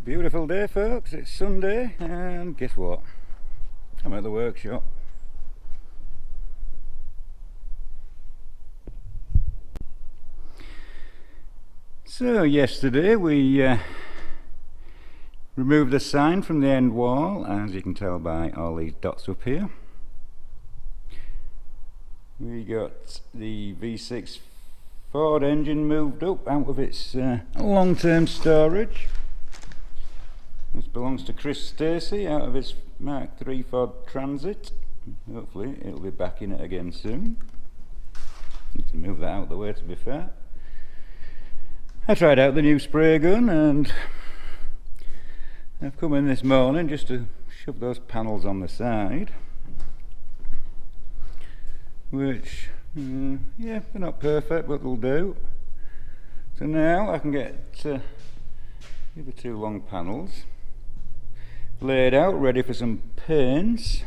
Beautiful day, folks. It's Sunday, and guess what? I'm at the workshop. So yesterday we removed the sign from the end wall, as you can tell by all these dots up here. We got the V6 Ford engine moved up out of its long-term storage. This belongs to Chris Stacey out of his Mark III Ford Transit. Hopefully it'll be back in it again soon. Need to move that out of the way, to be fair. I tried out the new spray gun, and I've come in this morning just to shove those panels on the side, which yeah, they're not perfect, but they'll do. So now I can get the other two long panels laid out, ready for some paints,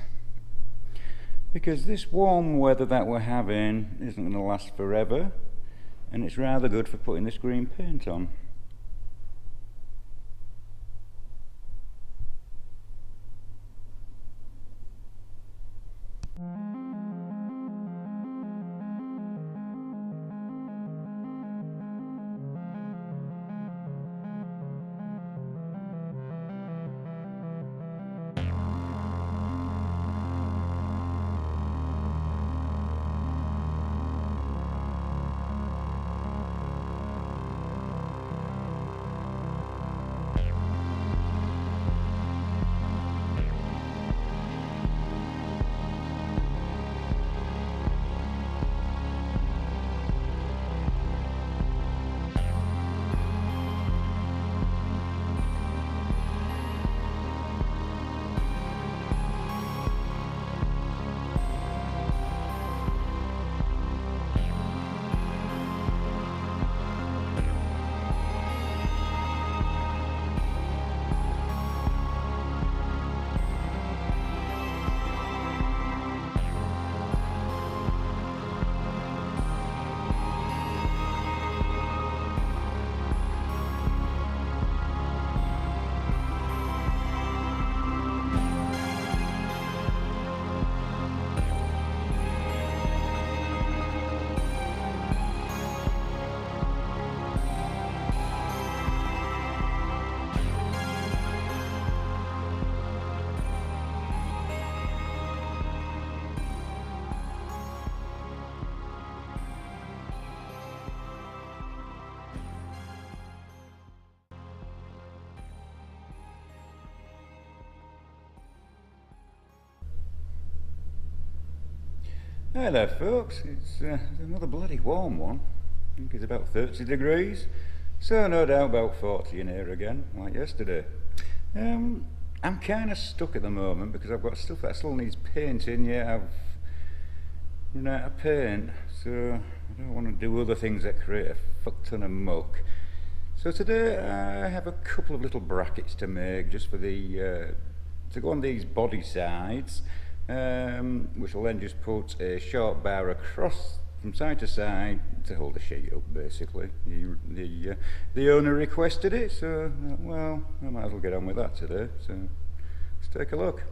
because this warm weather that we're having isn't going to last forever, and it's rather good for putting this green paint on. Hi there, folks. It's another bloody warm one. I think it's about 30 degrees, so no doubt about 40 in here again, like yesterday. I'm kind of stuck at the moment because I've got stuff that still needs painting. Yet I've run out of paint, so I don't want to do other things that create a fuck ton of muck. So today I have a couple of little brackets to make, just for the to go on these body sides. Which will then just put a short bar across from side to side to hold the sheet up, basically. The owner requested it, so well, I might as well get on with that today. So let's take a look.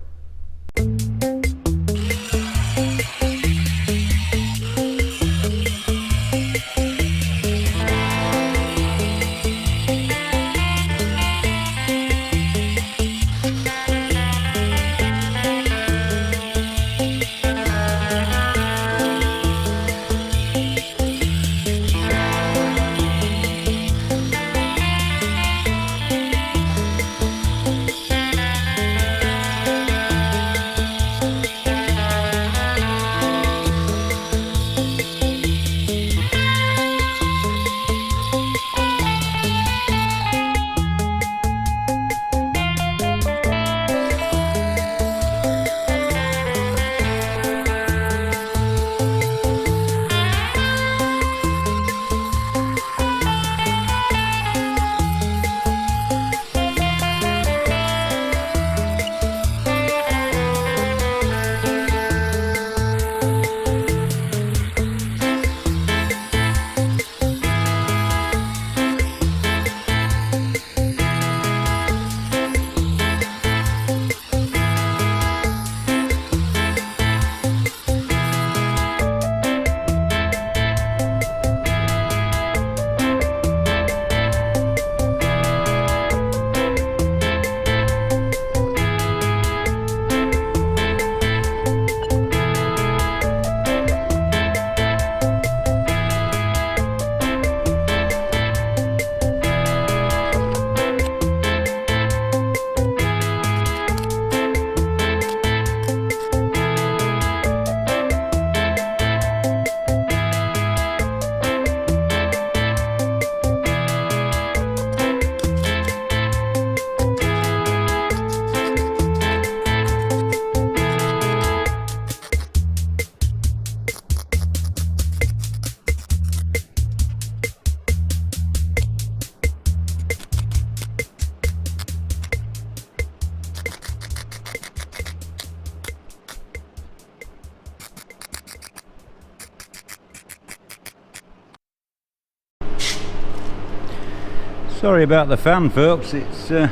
Sorry about the fan, folks, it's a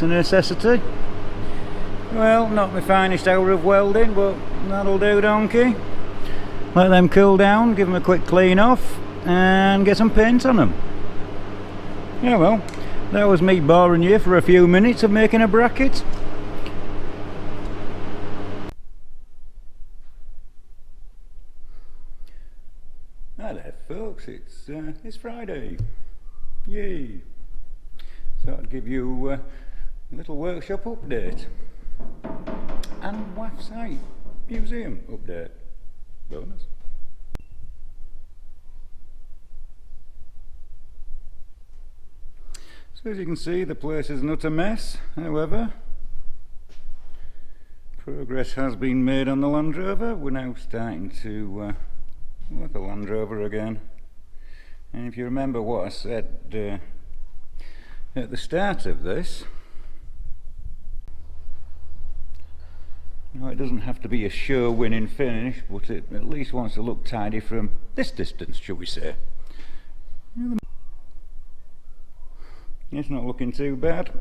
necessity. Well, not my finest hour of welding, but that'll do, donkey. Let them cool down, give them a quick clean off, and get some paint on them. Yeah, well, that was me boring you for a few minutes of making a bracket. Hi there, folks, it's Friday. Yay! So I'd give you a little workshop update and WAAF site museum update. Bonus. So as you can see, the place is not a mess. However, progress has been made on the Land Rover. We're now starting to look at Land Rover again. And if you remember what I said at the start of this, now it doesn't have to be a show winning finish, but it at least wants to look tidy from this distance, shall we say. It's not looking too bad.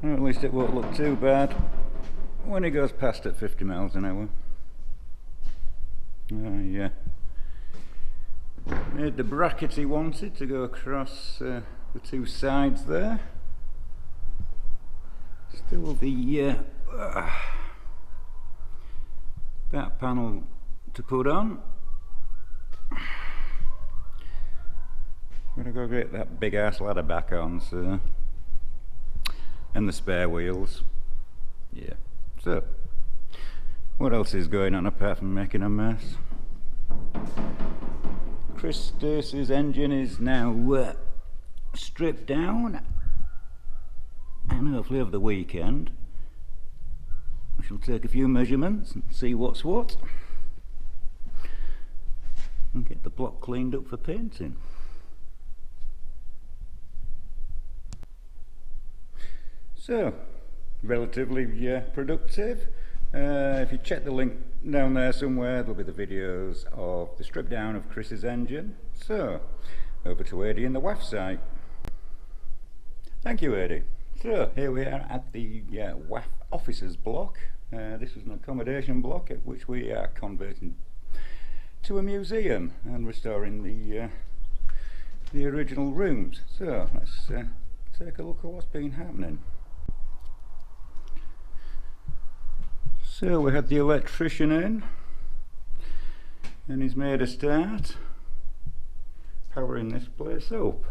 Or at least it won't look too bad when it goes past at 50 miles an hour. Yeah. Made the bracket he wanted to go across the two sides there. Still the back panel to put on. I'm gonna go get that big ass ladder back on, so, and the spare wheels. Yeah. So, what else is going on apart from making a mess? Chris Stacey's engine is now stripped down, and hopefully over the weekend I shall take a few measurements and see what's what and get the block cleaned up for painting. So, relatively productive. If you check the link down there somewhere, there'll be the videos of the strip down of Chris's engine. So, over to Eddie in the WAAF site. Thank you, Eddie. So, here we are at the WAAF Officers block. This is an accommodation block at which we are converting to a museum and restoring the original rooms. So, let's take a look at what's been happening. So we had the electrician in, and he's made a start powering this place up.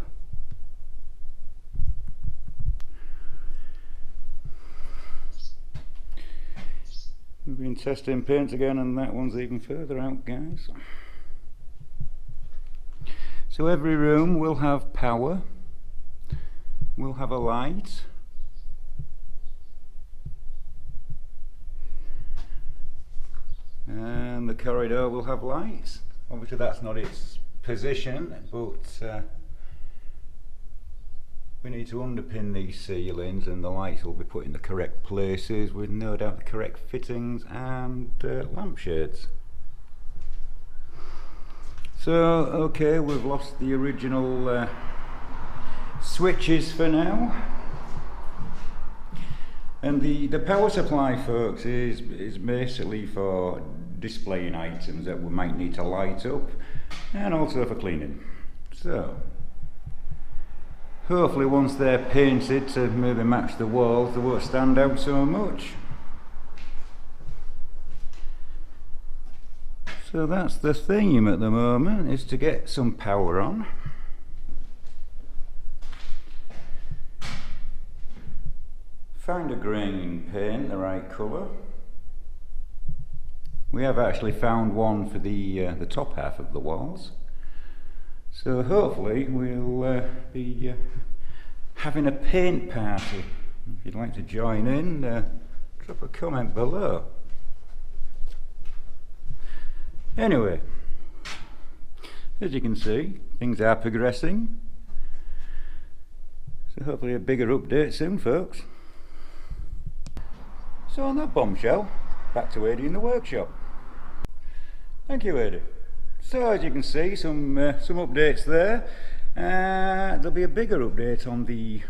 We've been testing paint again, and that one's even further out, guys. So every room will have power, will have a light, and the corridor will have lights. Obviously that's not its position, but we need to underpin these ceilings, and the lights will be put in the correct places with no doubt the correct fittings and lampshades. So okay, we've lost the original switches for now. And the power supply, folks, is basically for displaying items that we might need to light up, and also for cleaning. So, hopefully once they're painted to maybe match the walls, they won't stand out so much. So that's the theme at the moment, is to get some power on. Find a grain paint, the right colour. We have actually found one for the top half of the walls. So hopefully we'll be having a paint party. If you'd like to join in, drop a comment below. Anyway, as you can see, things are progressing. So hopefully a bigger update soon, folks. So on that bombshell, back to Eddie in the workshop. Thank you, Eddie. So as you can see, some updates there. There'll be a bigger update on the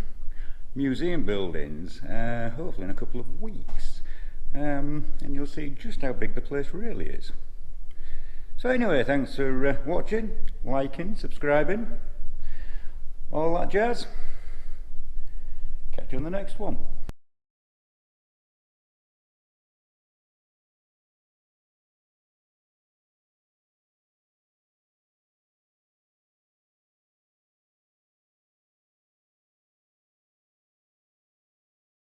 museum buildings, hopefully in a couple of weeks, and you'll see just how big the place really is. So anyway, thanks for watching, liking, subscribing, all that jazz. Catch you on the next one.